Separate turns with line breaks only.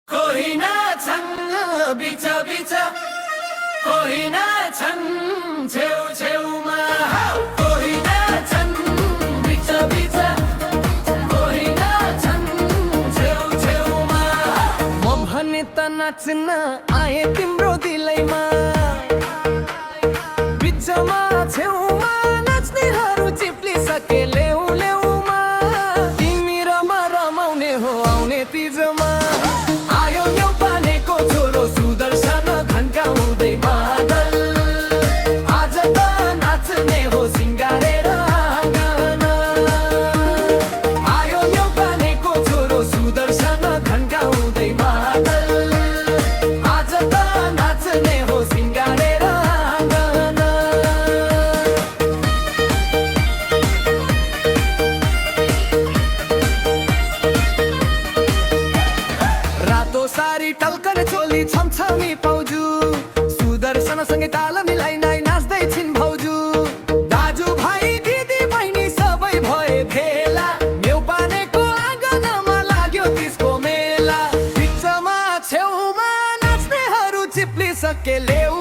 कोही नाच्छन् बिच बिच, कोही नाच्छन् छेउ छेउमा, कोही नाच्छन् बिच बिच, कोही नाच्छन् छेउ छेउमा। म भने त नाच्न आए तिम्रो दिलैमा, बिचमा छेउमा नाच्नेहरू चिप्लिसके लेउ लेउमा। तिमी र म रमाउने हो आउने तिजमा, आयो न्यौपानेको छोरो सुदर्शन घन्काउँदै बादल। आज त नाच्ने हो सिंगारेर आँगन, आयो न्यौपानेको छोरो सुदर्शन घन्काउँदै बादल। आज त नाच्ने हो सिंगारेर आँगन। रातो सारी टल्कने चोली छमछमी पाउजु, सुदर्शनसँगै ताल मिलाई नाइ नाच्दै छिन् भाउजू। दाजु भाइ दिदी बहिनी सबै भए भेला, न्यौपानेको आँगनमा लाग्यो त्यसको मेला। बिचमा छेउमा नाच्नेहरू चिप्लिसके लेउ